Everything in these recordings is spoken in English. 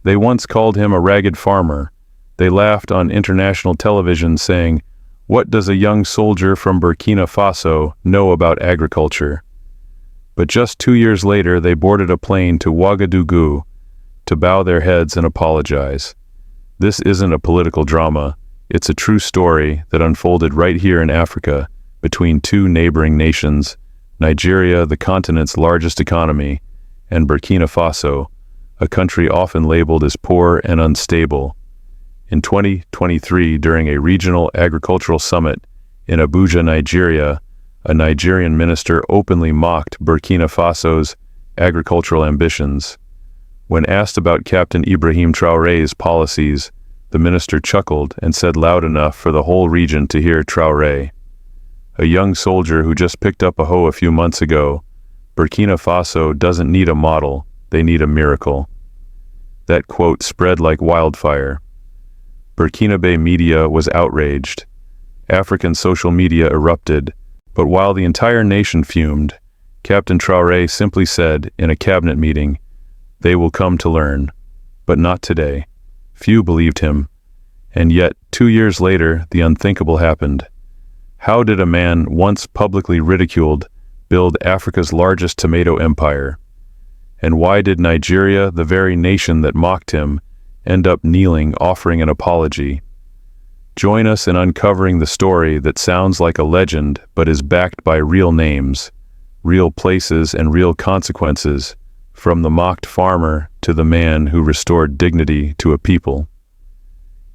They once called him a ragged farmer. They laughed on international television saying, "What does a young soldier from Burkina Faso know about agriculture?" But just 2 years later, they boarded a plane to Ouagadougou to bow their heads and apologize. This isn't a political drama. It's a true story that unfolded right here in Africa between two neighboring nations, Nigeria, the continent's largest economy, and Burkina Faso, a country often labeled as poor and unstable. In 2023, during a regional agricultural summit in Abuja, Nigeria, a Nigerian minister openly mocked Burkina Faso's agricultural ambitions. When asked about Captain Ibrahim Traoré's policies, the minister chuckled and said loud enough for the whole region to hear Traoré. A young soldier who just picked up a hoe a few months ago, Burkina Faso doesn't need a model, they need a miracle. That quote spread like wildfire. Burkinabe media was outraged. African social media erupted, but while the entire nation fumed, Captain Traoré simply said in a cabinet meeting, "They will come to learn, but not today." Few believed him. And yet, 2 years later, the unthinkable happened. How did a man once publicly ridiculed build Africa's largest tomato empire? And why did Nigeria, the very nation that mocked him, end up kneeling, offering an apology? Join us in uncovering the story that sounds like a legend but is backed by real names, real places, and real consequences, from the mocked farmer to the man who restored dignity to a people.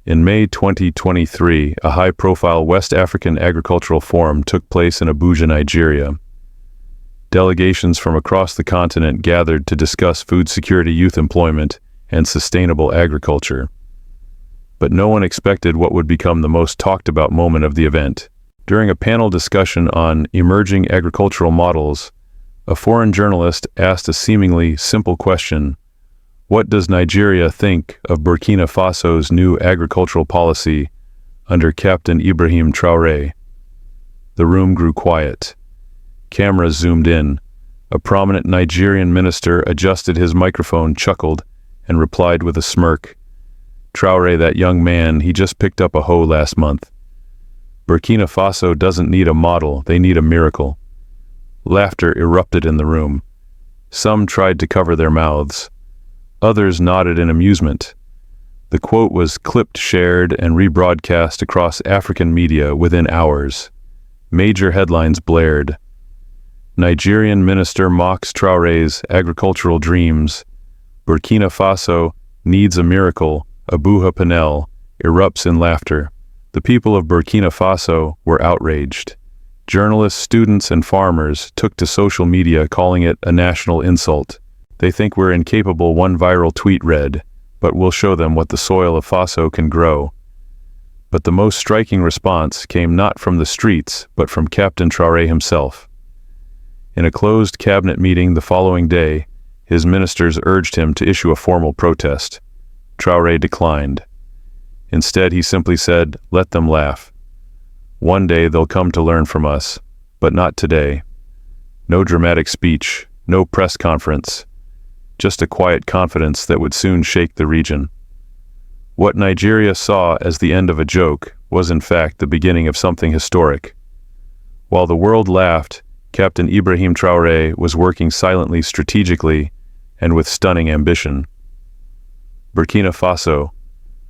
In May 2023, a high-profile West African agricultural forum took place in Abuja, Nigeria. Delegations from across the continent gathered to discuss food security, youth employment, and sustainable agriculture. But no one expected what would become the most talked-about moment of the event. During a panel discussion on emerging agricultural models, a foreign journalist asked a seemingly simple question: what does Nigeria think of Burkina Faso's new agricultural policy under Captain Ibrahim Traoré? The room grew quiet. Cameras zoomed in. A prominent Nigerian minister adjusted his microphone, chuckled, and replied with a smirk, "Traoré, that young man, he just picked up a hoe last month. Burkina Faso doesn't need a model, they need a miracle." Laughter erupted in the room. Some tried to cover their mouths. Others nodded in amusement. The quote was clipped, shared, and rebroadcast across African media within hours. Major headlines blared. Nigerian minister mocks Traoré's agricultural dreams. Burkina Faso needs a miracle. Abuja Panel erupts in laughter. The people of Burkina Faso were outraged. Journalists, students, and farmers took to social media calling it a national insult. "They think we're incapable," one viral tweet read, "but we'll show them what the soil of Faso can grow." But the most striking response came not from the streets, but from Captain Traoré himself. In a closed cabinet meeting the following day, his ministers urged him to issue a formal protest. Traoré declined. Instead, he simply said, "Let them laugh. One day they'll come to learn from us, but not today." No dramatic speech, no press conference, just a quiet confidence that would soon shake the region. What Nigeria saw as the end of a joke was in fact the beginning of something historic. While the world laughed, Captain Ibrahim Traoré was working silently, strategically, and with stunning ambition. Burkina Faso,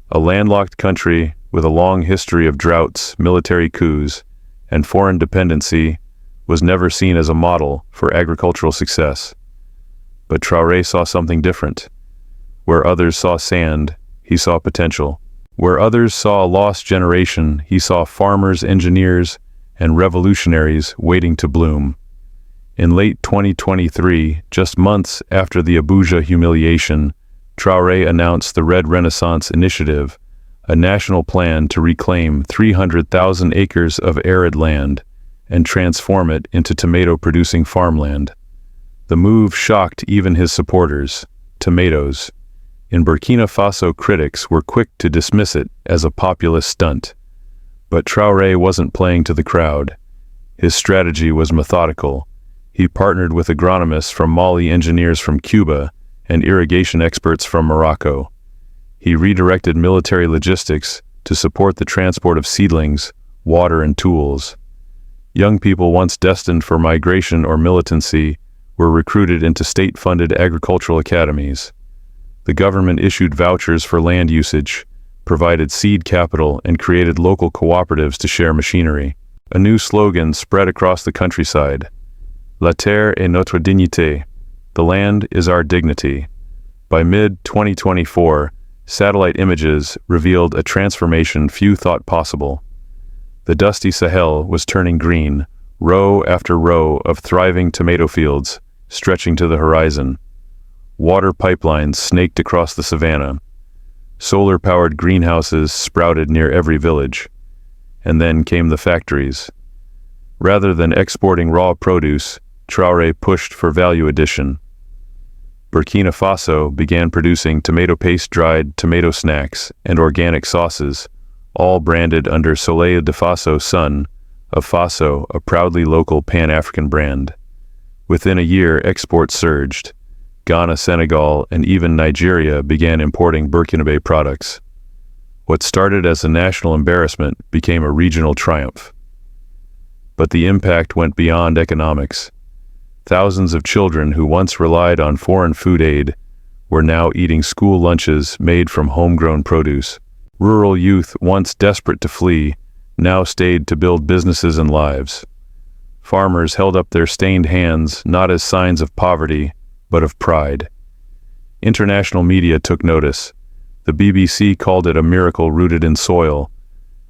a landlocked country with a long history of droughts, military coups, and foreign dependency, was never seen as a model for agricultural success. But Traoré saw something different. Where others saw sand, he saw potential. Where others saw a lost generation, he saw farmers, engineers, and revolutionaries waiting to bloom. In late 2023, just months after the Abuja humiliation, Traoré announced the Red Renaissance Initiative, a national plan to reclaim 300,000 acres of arid land and transform it into tomato-producing farmland. The move shocked even his supporters. Tomatoes. In Burkina Faso, critics were quick to dismiss it as a populist stunt. But Traoré wasn't playing to the crowd. His strategy was methodical. He partnered with agronomists from Mali, engineers from Cuba, and irrigation experts from Morocco. He redirected military logistics to support the transport of seedlings, water, and tools. Young people once destined for migration or militancy were recruited into state-funded agricultural academies. The government issued vouchers for land usage, provided seed capital, and created local cooperatives to share machinery. A new slogan spread across the countryside: La terre est notre dignité. The land is our dignity. By mid-2024, satellite images revealed a transformation few thought possible. The dusty Sahel was turning green, row after row of thriving tomato fields stretching to the horizon. Water pipelines snaked across the savanna. Solar-powered greenhouses sprouted near every village. And then came the factories. Rather than exporting raw produce, Traoré pushed for value addition. Burkina Faso began producing tomato paste, dried tomato snacks, and organic sauces, all branded under Soleil de Faso, Sun of Faso, a proudly local Pan-African brand. Within a year, exports surged. Ghana, Senegal, and even Nigeria began importing Burkinabe products. What started as a national embarrassment became a regional triumph. But the impact went beyond economics. Thousands of children who once relied on foreign food aid were now eating school lunches made from homegrown produce. Rural youth, once desperate to flee, now stayed to build businesses and lives. Farmers held up their stained hands not as signs of poverty, but of pride. International media took notice. The BBC called it a miracle rooted in soil.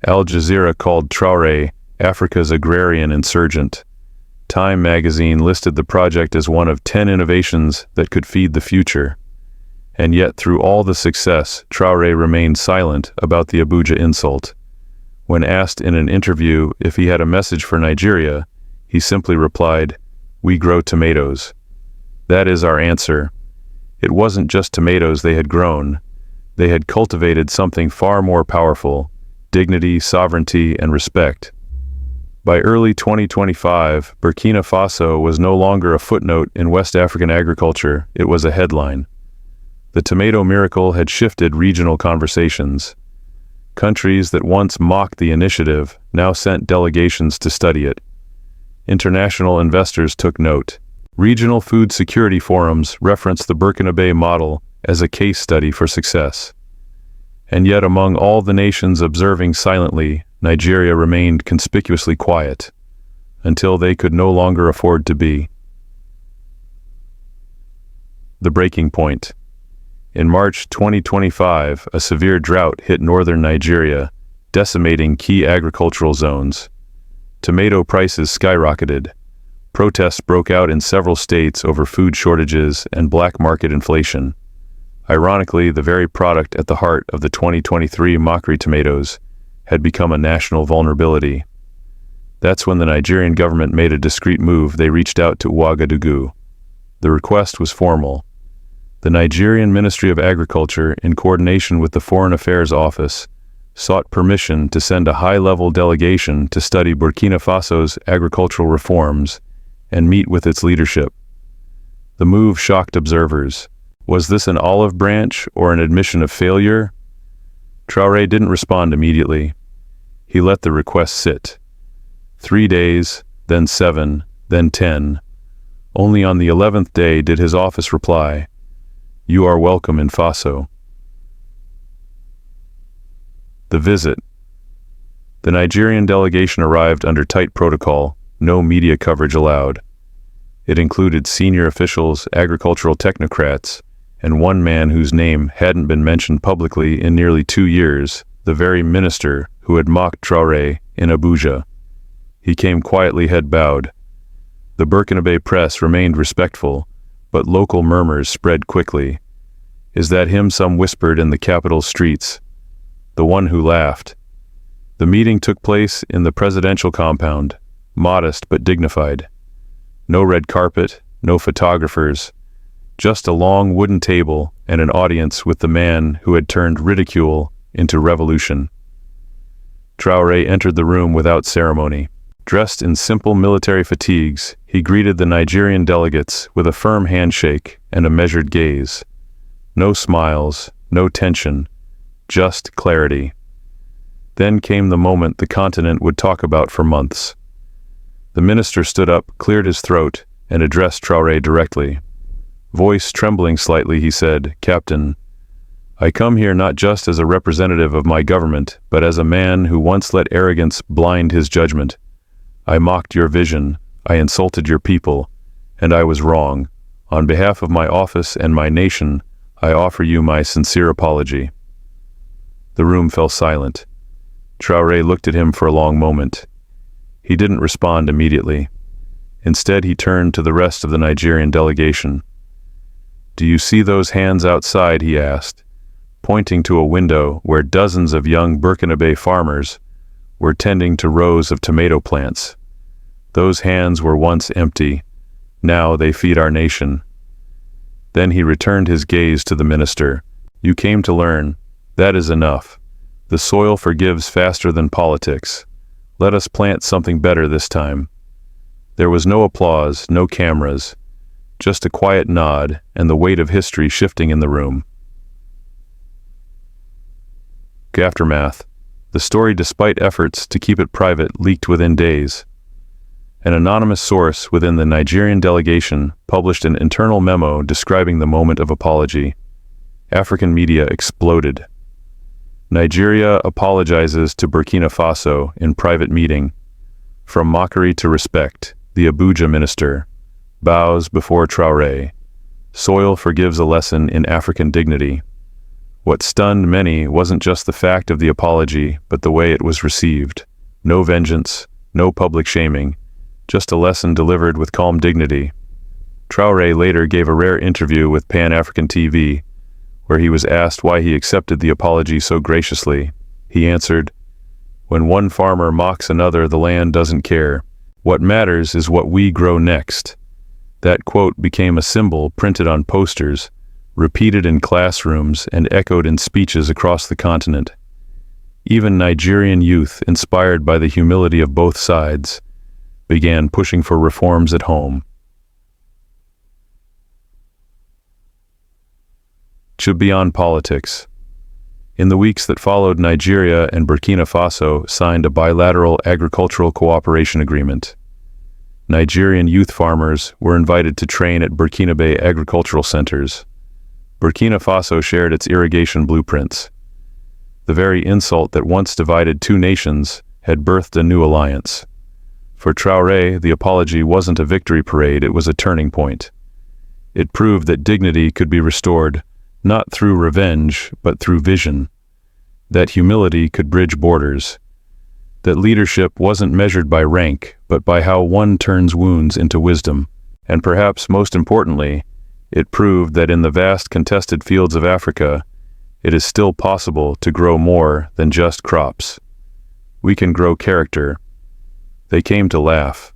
Al Jazeera called Traoré Africa's agrarian insurgent. Time magazine listed the project as one of 10 innovations that could feed the future. And yet, through all the success, Traoré remained silent about the Abuja insult. When asked in an interview if he had a message for Nigeria, he simply replied, "We grow tomatoes." That is our answer. It wasn't just tomatoes they had grown. They had cultivated something far more powerful: dignity, sovereignty, and respect. By early 2025, Burkina Faso was no longer a footnote in West African agriculture, it was a headline. The tomato miracle had shifted regional conversations. Countries that once mocked the initiative now sent delegations to study it. International investors took note. Regional food security forums referenced the Burkinabe model as a case study for success. And yet, among all the nations observing silently, Nigeria remained conspicuously quiet, until they could no longer afford to be. The breaking point. In March 2025, a severe drought hit northern Nigeria, decimating key agricultural zones. Tomato prices skyrocketed. Protests broke out in several states over food shortages and black market inflation. Ironically, the very product at the heart of the 2023 mockery tomatoes had become a national vulnerability. That's when the Nigerian government made a discreet move. They reached out to Ouagadougou. The request was formal. The Nigerian Ministry of Agriculture, in coordination with the Foreign Affairs Office, sought permission to send a high-level delegation to study Burkina Faso's agricultural reforms and meet with its leadership. The move shocked observers. Was this an olive branch or an admission of failure? Traoré didn't respond immediately. He let the request sit. 3 days, then 7, then 10. Only on the 11th day did his office reply, "You are welcome in Faso." The visit. The Nigerian delegation arrived under tight protocol, no media coverage allowed. It included senior officials, agricultural technocrats, and one man whose name hadn't been mentioned publicly in nearly 2 years, the very minister who had mocked Traoré in Abuja. He came quietly, head bowed. The Burkinabe press remained respectful, but local murmurs spread quickly. "Is that him?" some whispered in the capital streets. The one who laughed. The meeting took place in the presidential compound, modest but dignified. No red carpet, no photographers, just a long wooden table and an audience with the man who had turned ridicule into revolution. Traoré entered the room without ceremony. Dressed in simple military fatigues, he greeted the Nigerian delegates with a firm handshake and a measured gaze. No smiles, no tension, just clarity. Then came the moment the continent would talk about for months. The minister stood up, cleared his throat, and addressed Traoré directly. Voice trembling slightly, he said, "Captain, I come here not just as a representative of my government, but as a man who once let arrogance blind his judgment. I mocked your vision, I insulted your people, and I was wrong. On behalf of my office and my nation, I offer you my sincere apology." The room fell silent. Traoré looked at him for a long moment. He didn't respond immediately. Instead, he turned to the rest of the Nigerian delegation. "Do you see those hands outside?" he asked, pointing to a window where dozens of young Burkina Faso farmers were tending to rows of tomato plants. Those hands were once empty. Now they feed our nation. Then he returned his gaze to the minister. "You came to learn. That is enough. The soil forgives faster than politics. Let us plant something better this time." There was no applause, no cameras, just a quiet nod and the weight of history shifting in the room. Aftermath. The story, despite efforts to keep it private, leaked within days. An anonymous source within the Nigerian delegation published an internal memo describing the moment of apology. African media exploded. Nigeria apologizes to Burkina Faso in private meeting. From mockery to respect, the Abuja minister bows before Traoré. Soil forgives a lesson in African dignity. What stunned many wasn't just the fact of the apology, but the way it was received. No vengeance, no public shaming, just a lesson delivered with calm dignity. Traoré later gave a rare interview with Pan-African TV, where he was asked why he accepted the apology so graciously. He answered, "When one farmer mocks another, the land doesn't care. What matters is what we grow next." That quote became a symbol printed on posters, repeated in classrooms, and echoed in speeches across the continent. Even Nigerian youth, inspired by the humility of both sides, began pushing for reforms at home. Beyond politics. In the weeks that followed, Nigeria and Burkina Faso signed a bilateral agricultural cooperation agreement. Nigerian youth farmers were invited to train at Burkina Faso agricultural centers. Burkina Faso shared its irrigation blueprints. The very insult that once divided two nations had birthed a new alliance. For Traoré, the apology wasn't a victory parade, it was a turning point. It proved that dignity could be restored, not through revenge, but through vision. That humility could bridge borders. That leadership wasn't measured by rank, but by how one turns wounds into wisdom. And perhaps most importantly, it proved that in the vast contested fields of Africa, it is still possible to grow more than just crops. We can grow character. They came to laugh.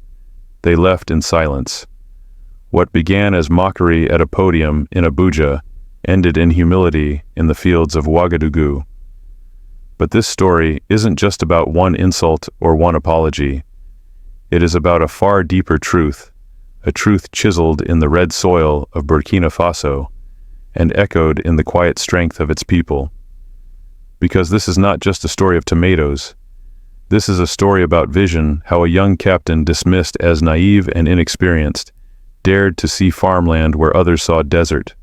They left in silence. What began as mockery at a podium in Abuja ended in humility in the fields of Ouagadougou. But this story isn't just about one insult or one apology. It is about a far deeper truth, a truth chiseled in the red soil of Burkina Faso and echoed in the quiet strength of its people. Because this is not just a story of tomatoes. This is a story about vision, how a young captain dismissed as naive and inexperienced dared to see farmland where others saw desert,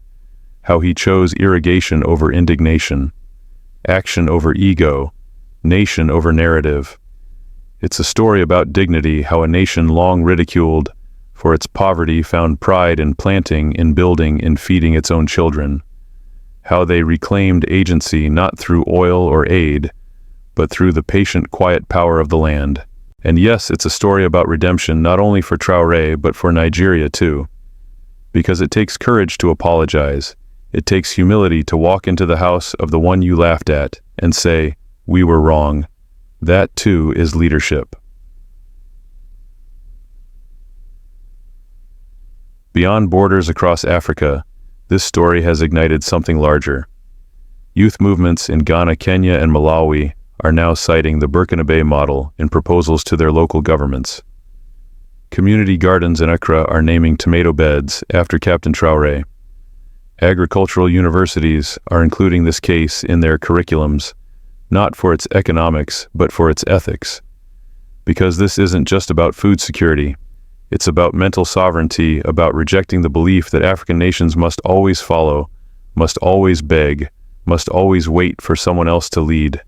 how he chose irrigation over indignation, action over ego, nation over narrative. It's a story about dignity, how a nation long ridiculed for its poverty found pride in planting, in building, in feeding its own children, how they reclaimed agency not through oil or aid, but through the patient, quiet power of the land. And yes, it's a story about redemption not only for Traoré, but for Nigeria too. Because it takes courage to apologize. It takes humility to walk into the house of the one you laughed at and say, "We were wrong." That too is leadership. Beyond borders across Africa, this story has ignited something larger. Youth movements in Ghana, Kenya, and Malawi are now citing the Burkina Faso model in proposals to their local governments. Community gardens in Accra are naming tomato beds after Captain Traoré. Agricultural universities are including this case in their curriculums, not for its economics, but for its ethics. Because this isn't just about food security. It's about mental sovereignty, about rejecting the belief that African nations must always follow, must always beg, must always wait for someone else to lead.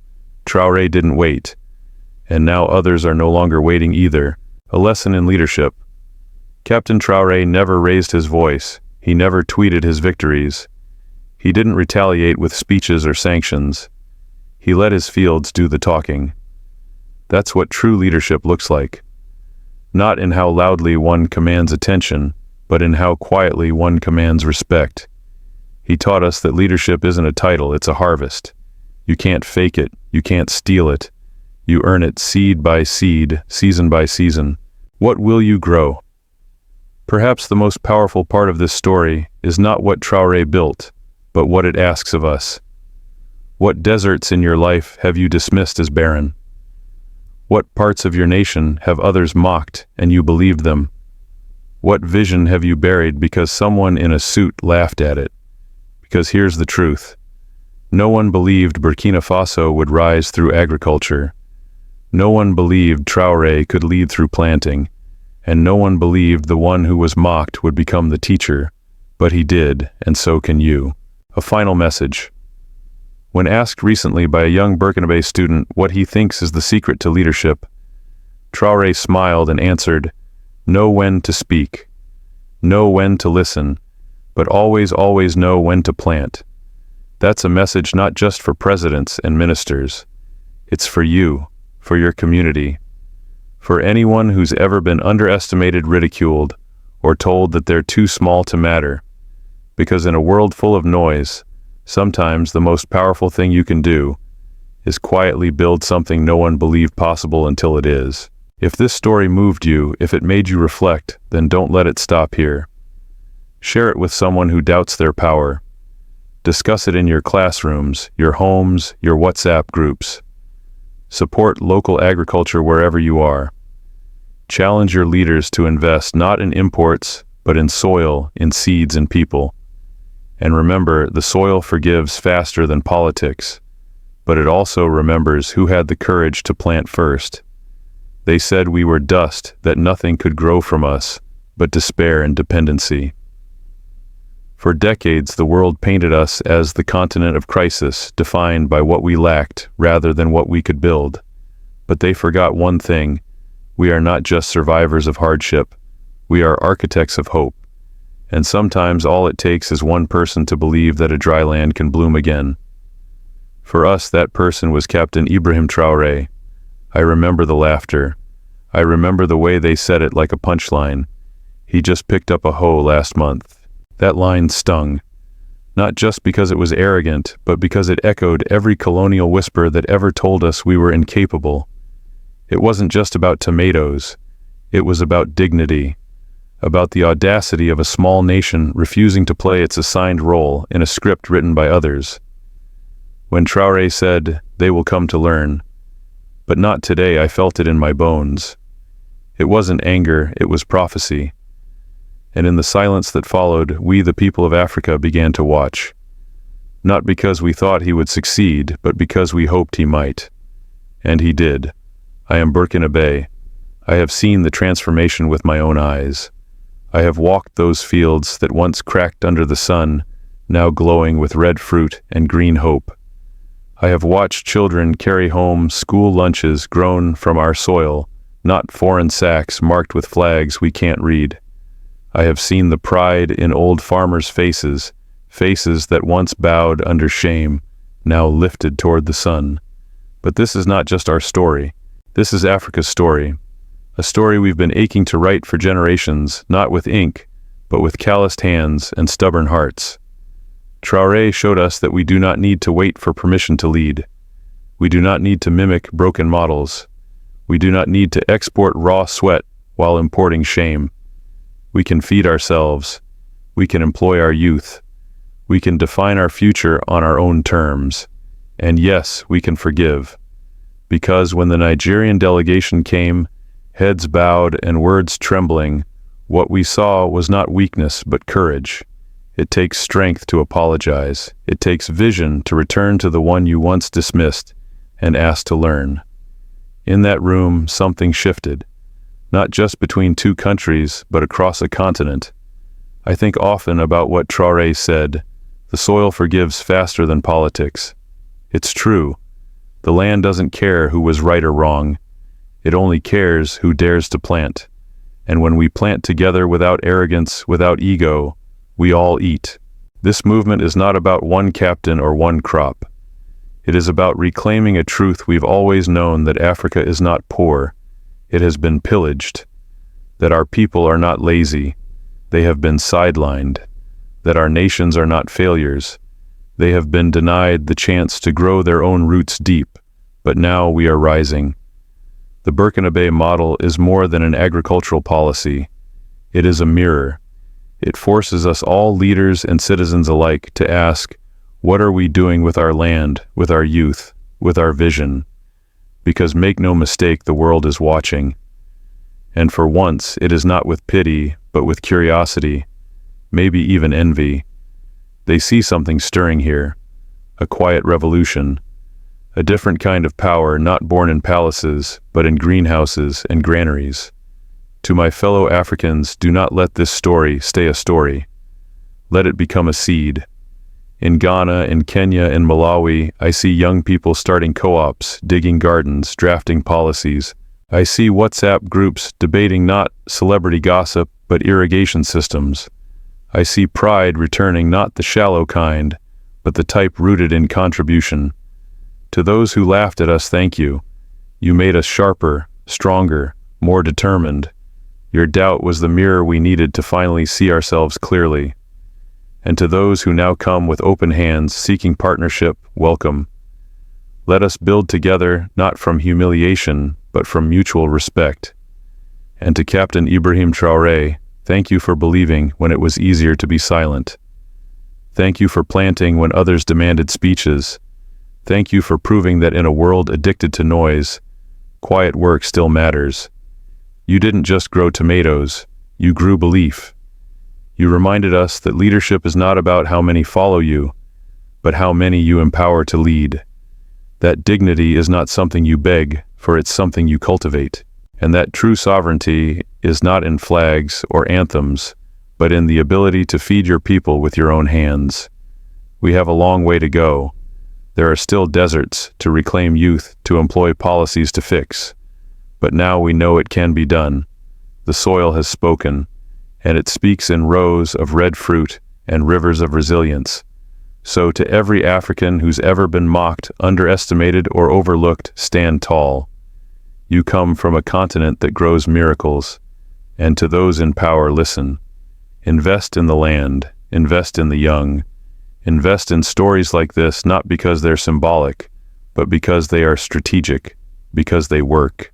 Traoré didn't wait, and now others are no longer waiting either. A lesson in leadership. Captain Traoré never raised his voice. He never tweeted his victories. He didn't retaliate with speeches or sanctions. He let his fields do the talking. That's what true leadership looks like. Not in how loudly one commands attention, but in how quietly one commands respect. He taught us that leadership isn't a title, it's a harvest. You can't fake it, you can't steal it. You earn it seed by seed, season by season. What will you grow? Perhaps the most powerful part of this story is not what Traoré built, but what it asks of us. What deserts in your life have you dismissed as barren? What parts of your nation have others mocked and you believed them? What vision have you buried because someone in a suit laughed at it? Because here's the truth. No one believed Burkina Faso would rise through agriculture. No one believed Traoré could lead through planting. And no one believed the one who was mocked would become the teacher. But he did, and so can you. A final message. When asked recently by a young Burkina Faso student what he thinks is the secret to leadership, Traoré smiled and answered, "Know when to speak. Know when to listen. But always know when to plant." That's a message not just for presidents and ministers. It's for you, for your community, for anyone who's ever been underestimated, ridiculed, or told that they're too small to matter. Because in a world full of noise, sometimes the most powerful thing you can do is quietly build something no one believed possible until it is. If this story moved you, if it made you reflect, then don't let it stop here. Share it with someone who doubts their power. Discuss it in your classrooms, your homes, your WhatsApp groups. Support local agriculture wherever you are. Challenge your leaders to invest not in imports, but in soil, in seeds and people. And remember, the soil forgives faster than politics, but it also remembers who had the courage to plant first. They said we were dust, that nothing could grow from us, but despair and dependency. For decades, the world painted us as the continent of crisis, defined by what we lacked rather than what we could build. But they forgot one thing. We are not just survivors of hardship. We are architects of hope. And sometimes all it takes is one person to believe that a dry land can bloom again. For us, that person was Captain Ibrahim Traoré. I remember the laughter. I remember the way they said it like a punchline. He just picked up a hoe last month. That line stung, not just because it was arrogant, but because it echoed every colonial whisper that ever told us we were incapable. It wasn't just about tomatoes. It was about dignity, about the audacity of a small nation refusing to play its assigned role in a script written by others. When Traoré said, "They will come to learn," but not today, I felt it in my bones. It wasn't anger, it was prophecy. And in the silence that followed, we, the people of Africa, began to watch. Not because we thought he would succeed, but because we hoped he might. And he did. I am Burkina Faso. I have seen the transformation with my own eyes. I have walked those fields that once cracked under the sun, now glowing with red fruit and green hope. I have watched children carry home school lunches grown from our soil, not foreign sacks marked with flags we can't read. I have seen the pride in old farmers' faces, faces that once bowed under shame, now lifted toward the sun. But this is not just our story. This is Africa's story. A story we've been aching to write for generations, not with ink, but with calloused hands and stubborn hearts. Traoré showed us that we do not need to wait for permission to lead. We do not need to mimic broken models. We do not need to export raw sweat while importing shame. We can feed ourselves. We can employ our youth. We can define our future on our own terms. And yes, we can forgive. Because when the Nigerian delegation came, heads bowed and words trembling, what we saw was not weakness but courage. It takes strength to apologize. It takes vision to return to the one you once dismissed and asked to learn. In that room, something shifted, not just between two countries, but across a continent. I think often about what Traoré said, the soil forgives faster than politics. It's true. The land doesn't care who was right or wrong. It only cares who dares to plant. And when we plant together without arrogance, without ego, we all eat. This movement is not about one captain or one crop. It is about reclaiming a truth we've always known, that Africa is not poor. It has been pillaged. That our people are not lazy. They have been sidelined. That our nations are not failures. They have been denied the chance to grow their own roots deep, but now we are rising. The Burkina Faso model is more than an agricultural policy. It is a mirror. It forces us all, leaders and citizens alike, to ask, what are we doing with our land, with our youth, with our vision? Because make no mistake, the world is watching. And for once, it is not with pity, but with curiosity, maybe even envy. They see something stirring here, a quiet revolution, a different kind of power not born in palaces, but in greenhouses and granaries. To my fellow Africans, do not let this story stay a story. Let it become a seed. In Ghana, in Kenya, in Malawi, I see young people starting co-ops, digging gardens, drafting policies. I see WhatsApp groups debating not celebrity gossip, but irrigation systems. I see pride returning, not the shallow kind, but the type rooted in contribution. To those who laughed at us, thank you. You made us sharper, stronger, more determined. Your doubt was the mirror we needed to finally see ourselves clearly. And to those who now come with open hands, seeking partnership, welcome. Let us build together, not from humiliation, but from mutual respect. And to Captain Ibrahim Traoré, thank you for believing when it was easier to be silent. Thank you for planting when others demanded speeches. Thank you for proving that in a world addicted to noise, quiet work still matters. You didn't just grow tomatoes, you grew belief. You reminded us that leadership is not about how many follow you, but how many you empower to lead. That dignity is not something you beg, for it's something you cultivate. And that true sovereignty is not in flags or anthems, but in the ability to feed your people with your own hands. We have a long way to go. There are still deserts to reclaim youth, to employ policies to fix. But now we know it can be done. The soil has spoken, and it speaks in rows of red fruit and rivers of resilience. So to every African who's ever been mocked, underestimated, or overlooked, stand tall. You come from a continent that grows miracles, and to those in power, listen. Invest in the land, invest in the young, invest in stories like this, not because they're symbolic, but because they are strategic, because they work.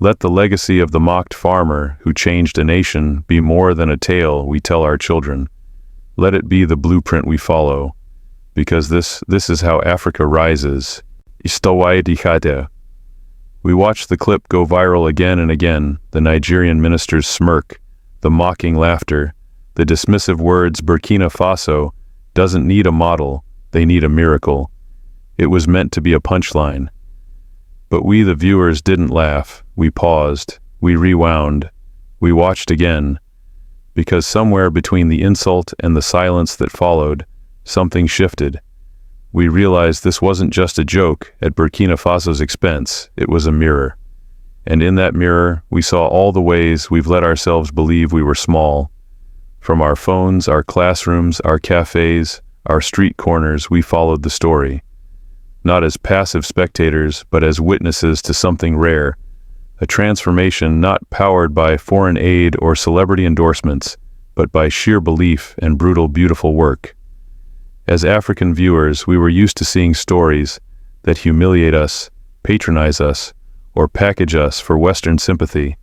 Let the legacy of the mocked farmer who changed a nation be more than a tale we tell our children. Let it be the blueprint we follow, because this is how Africa rises. We watch the clip go viral again and again, the Nigerian minister's smirk, the mocking laughter, the dismissive words. Burkina Faso doesn't need a model, they need a miracle. It was meant to be a punchline. But we, the viewers, didn't laugh. We paused, we rewound, we watched again, because somewhere between the insult and the silence that followed, something shifted. We realized this wasn't just a joke at Burkina Faso's expense, it was a mirror. And in that mirror, we saw all the ways we've let ourselves believe we were small. From our phones, our classrooms, our cafes, our street corners, we followed the story. Not as passive spectators, but as witnesses to something rare, a transformation not powered by foreign aid or celebrity endorsements, but by sheer belief and brutal, beautiful work. As African viewers, we were used to seeing stories that humiliate us, patronize us, or package us for Western sympathy.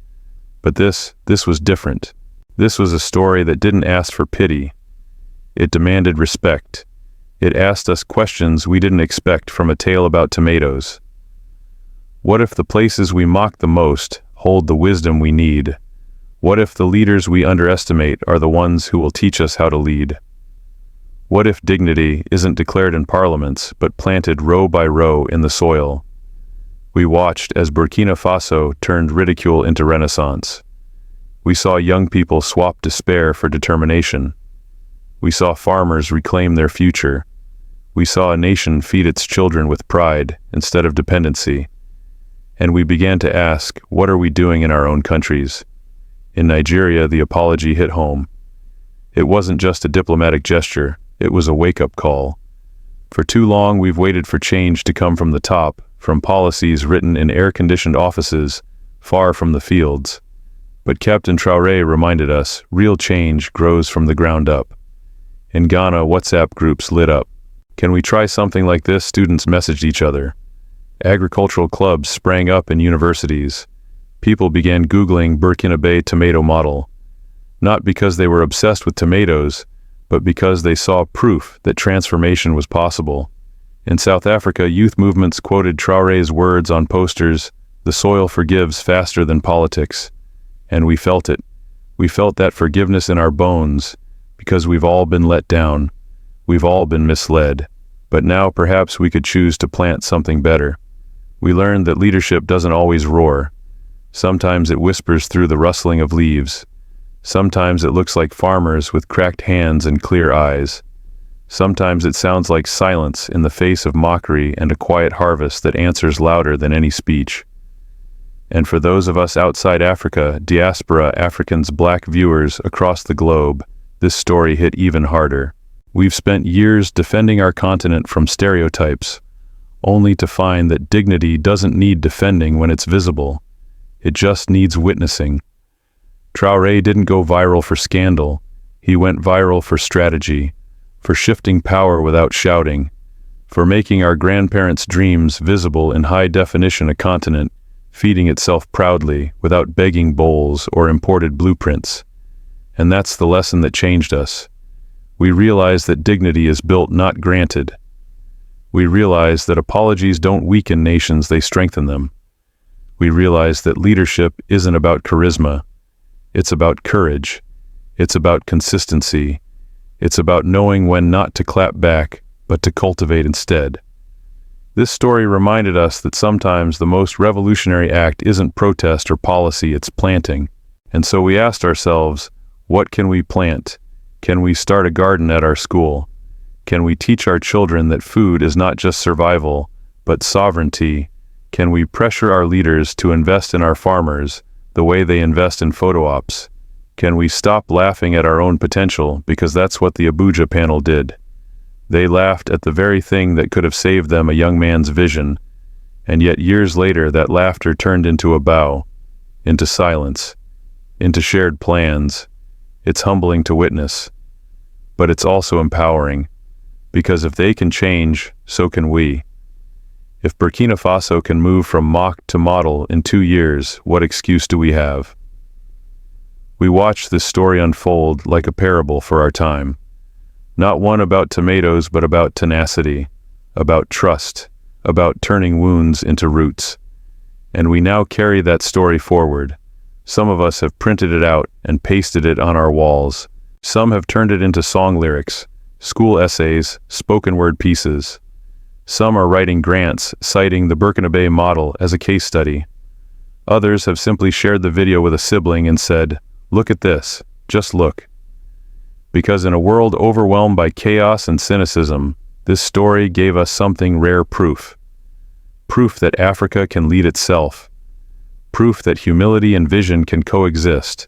But this was different. This was a story that didn't ask for pity. It demanded respect. It asked us questions we didn't expect from a tale about tomatoes. What if the places we mock the most hold the wisdom we need? What if the leaders we underestimate are the ones who will teach us how to lead? What if dignity isn't declared in parliaments, but planted row by row in the soil? We watched as Burkina Faso turned ridicule into renaissance. We saw young people swap despair for determination. We saw farmers reclaim their future. We saw a nation feed its children with pride instead of dependency. And we began to ask, what are we doing in our own countries? In Nigeria, the apology hit home. It wasn't just a diplomatic gesture, it was a wake-up call. For too long, we've waited for change to come from the top, from policies written in air-conditioned offices, far from the fields. But Captain Traoré reminded us, real change grows from the ground up. In Ghana, WhatsApp groups lit up. Can we try something like this? Students messaged each other. Agricultural clubs sprang up in universities. People began Googling Burkina Faso tomato model. Not because they were obsessed with tomatoes, but because they saw proof that transformation was possible. In South Africa, youth movements quoted Traoré's words on posters, "The soil forgives faster than politics." And we felt it. We felt that forgiveness in our bones, because we've all been let down. We've all been misled. But now perhaps we could choose to plant something better. We learned that leadership doesn't always roar. Sometimes it whispers through the rustling of leaves. Sometimes it looks like farmers with cracked hands and clear eyes. Sometimes it sounds like silence in the face of mockery and a quiet harvest that answers louder than any speech. And for those of us outside Africa, diaspora Africans, Black viewers across the globe, this story hit even harder. We've spent years defending our continent from stereotypes, only to find that dignity doesn't need defending when it's visible. It just needs witnessing. Traoré didn't go viral for scandal. He went viral for strategy, for shifting power without shouting, for making our grandparents' dreams visible in high definition, a continent feeding itself proudly without begging bowls or imported blueprints. And that's the lesson that changed us. We realized that dignity is built, not granted. We realized that apologies don't weaken nations, they strengthen them. We realized that leadership isn't about charisma. It's about courage. It's about consistency. It's about knowing when not to clap back, but to cultivate instead. This story reminded us that sometimes the most revolutionary act isn't protest or policy, it's planting. And so we asked ourselves, what can we plant? Can we start a garden at our school? Can we teach our children that food is not just survival, but sovereignty? Can we pressure our leaders to invest in our farmers the way they invest in photo ops? Can we stop laughing at our own potential, because that's what the Abuja panel did. They laughed at the very thing that could have saved them, a young man's vision, and yet years later that laughter turned into a bow, into silence, into shared plans. It's humbling to witness, but it's also empowering, because if they can change, so can we. If Burkina Faso can move from mock to model in 2 years, what excuse do we have? We watched this story unfold like a parable for our time. Not one about tomatoes, but about tenacity, about trust, about turning wounds into roots. And we now carry that story forward. Some of us have printed it out and pasted it on our walls. Some have turned it into song lyrics, school essays, spoken word pieces. Some are writing grants citing the Burkina Faso model as a case study. Others have simply shared the video with a sibling and said, "Look at this, just look." Because in a world overwhelmed by chaos and cynicism, this story gave us something rare: proof. Proof that Africa can lead itself. Proof that humility and vision can coexist.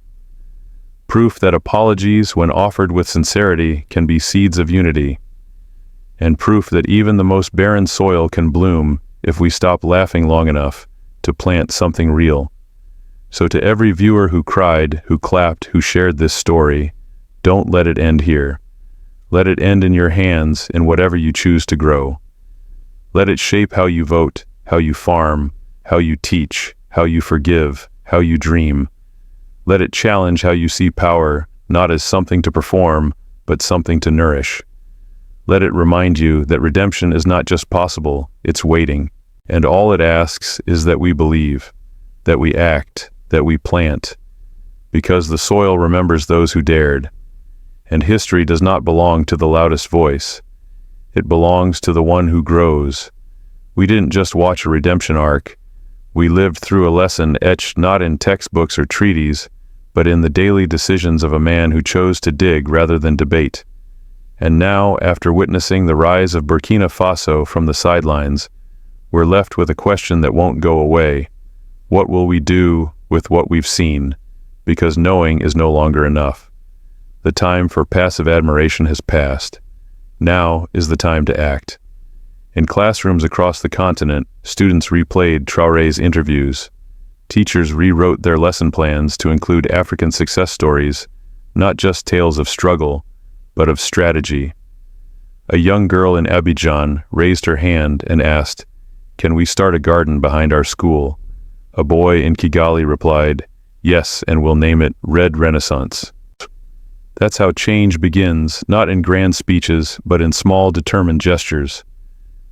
Proof that apologies, when offered with sincerity, can be seeds of unity. And proof that even the most barren soil can bloom if we stop laughing long enough to plant something real. So to every viewer who cried, who clapped, who shared this story, don't let it end here. Let it end in your hands, in whatever you choose to grow. Let it shape how you vote, how you farm, how you teach, how you forgive, how you dream. Let it challenge how you see power, not as something to perform, but something to nourish. Let it remind you that redemption is not just possible, it's waiting. And all it asks is that we believe, that we act, that we plant. Because the soil remembers those who dared. And history does not belong to the loudest voice. It belongs to the one who grows. We didn't just watch a redemption arc. We lived through a lesson etched not in textbooks or treaties, but in the daily decisions of a man who chose to dig rather than debate. And now, after witnessing the rise of Burkina Faso from the sidelines, we're left with a question that won't go away. What will we do with what we've seen? Because knowing is no longer enough. The time for passive admiration has passed. Now is the time to act. In classrooms across the continent, students replayed Traoré's interviews. Teachers rewrote their lesson plans to include African success stories, not just tales of struggle, but of strategy. A young girl in Abidjan raised her hand and asked, "Can we start a garden behind our school?" A boy in Kigali replied, "Yes, and we'll name it Red Renaissance." That's how change begins, not in grand speeches, but in small, determined gestures.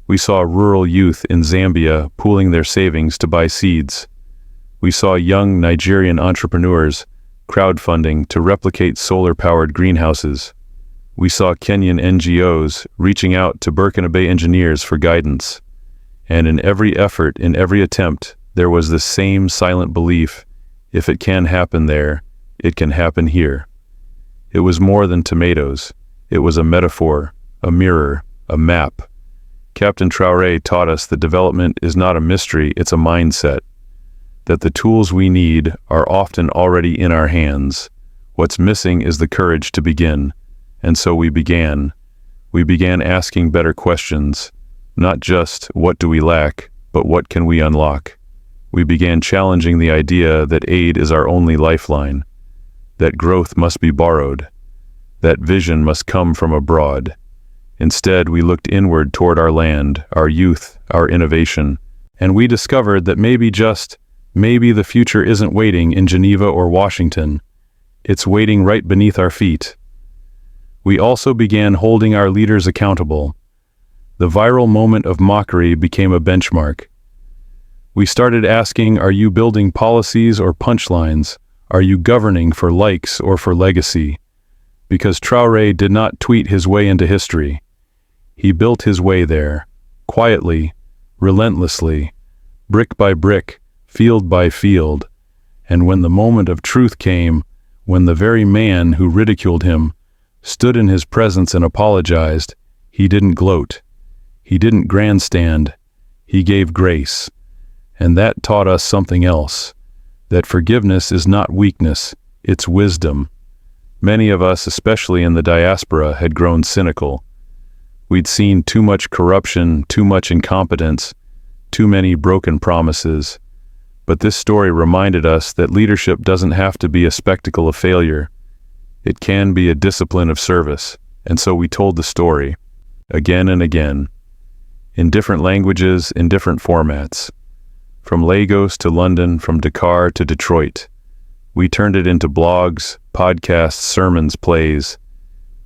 We saw rural youth in Zambia pooling their savings to buy seeds. We saw young Nigerian entrepreneurs crowdfunding to replicate solar-powered greenhouses. We saw Kenyan NGOs reaching out to Burkina Faso engineers for guidance. And in every effort, in every attempt, there was the same silent belief: if it can happen there, it can happen here. It was more than tomatoes. It was a metaphor, a mirror, a map. Captain Traoré taught us that development is not a mystery, it's a mindset. That the tools we need are often already in our hands. What's missing is the courage to begin. And so we began. We began asking better questions. Not just, what do we lack, but what can we unlock? We began challenging the idea that aid is our only lifeline. That growth must be borrowed. That vision must come from abroad. Instead, we looked inward toward our land, our youth, our innovation, and we discovered that maybe the future isn't waiting in Geneva or Washington. It's waiting right beneath our feet. We also began holding our leaders accountable. The viral moment of mockery became a benchmark. We started asking, are you building policies or punchlines? Are you governing for likes or for legacy? Because Traoré did not tweet his way into history. He built his way there, quietly, relentlessly, brick by brick, field by field. And when the moment of truth came, when the very man who ridiculed him stood in his presence and apologized, he didn't gloat. He didn't grandstand. He gave grace. And that taught us something else. That forgiveness is not weakness, it's wisdom. Many of us, especially in the diaspora, had grown cynical. We'd seen too much corruption, too much incompetence, too many broken promises. But this story reminded us that leadership doesn't have to be a spectacle of failure. It can be a discipline of service. And so we told the story, again and again, in different languages, in different formats. From Lagos to London, from Dakar to Detroit. We turned it into blogs, podcasts, sermons, plays.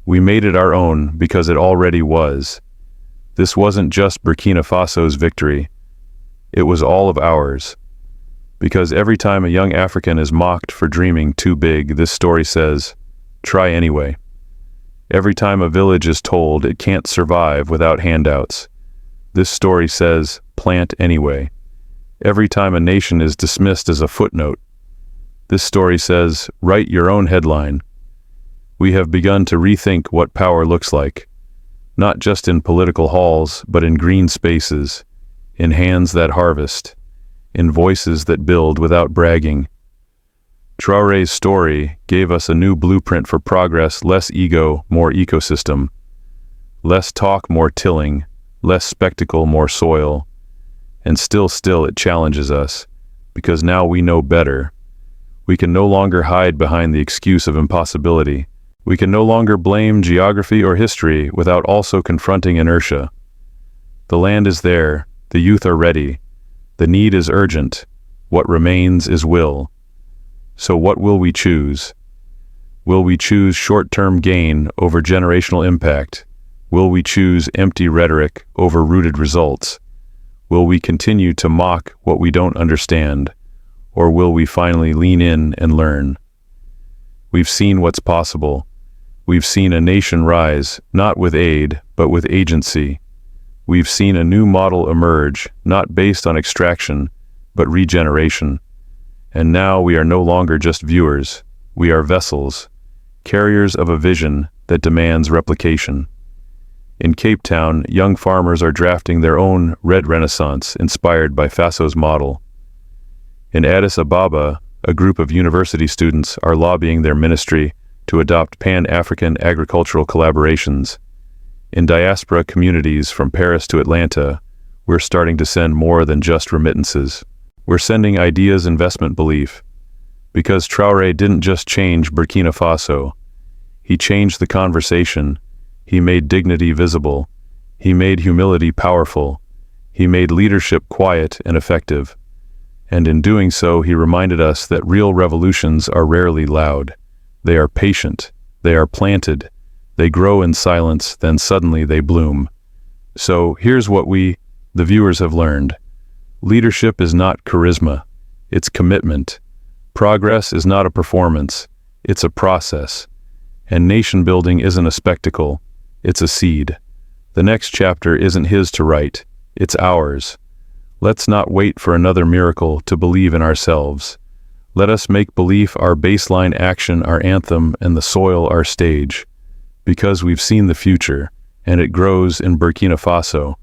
We made it our own because it already was. This wasn't just Burkina Faso's victory. It was all of ours. Because every time a young African is mocked for dreaming too big, this story says, try anyway. Every time a village is told it can't survive without handouts, this story says, plant anyway. Every time a nation is dismissed as a footnote, this story says, write your own headline. We have begun to rethink what power looks like, not just in political halls, but in green spaces, in hands that harvest, in voices that build without bragging. Traoré's story gave us a new blueprint for progress: less ego, more ecosystem. Less talk, more tilling. Less spectacle, more soil. And still it challenges us, because now we know better. We can no longer hide behind the excuse of impossibility. We can no longer blame geography or history without also confronting inertia. The land is there, the youth are ready, the need is urgent, what remains is will. So what will we choose? Will we choose short-term gain over generational impact? Will we choose empty rhetoric over rooted results? Will we continue to mock what we don't understand? Or will we finally lean in and learn? We've seen what's possible. We've seen a nation rise, not with aid, but with agency. We've seen a new model emerge, not based on extraction, but regeneration. And now we are no longer just viewers, we are vessels, carriers of a vision that demands replication. In Cape Town, young farmers are drafting their own Red Renaissance inspired by Faso's model. In Addis Ababa, a group of university students are lobbying their ministry to adopt Pan-African agricultural collaborations. In diaspora communities from Paris to Atlanta, we're starting to send more than just remittances. We're sending ideas, investment, belief. Because Traoré didn't just change Burkina Faso. He changed the conversation. He made dignity visible. He made humility powerful. He made leadership quiet and effective. And in doing so, he reminded us that real revolutions are rarely loud. They are patient. They are planted. They grow in silence, then suddenly they bloom. So here's what we, the viewers, have learned. Leadership is not charisma. It's commitment. Progress is not a performance. It's a process. And nation building isn't a spectacle. It's a seed. The next chapter isn't his to write. It's ours. Let's not wait for another miracle to believe in ourselves. Let us make belief our baseline action, our anthem, and the soil our stage. Because we've seen the future, and it grows in Burkina Faso,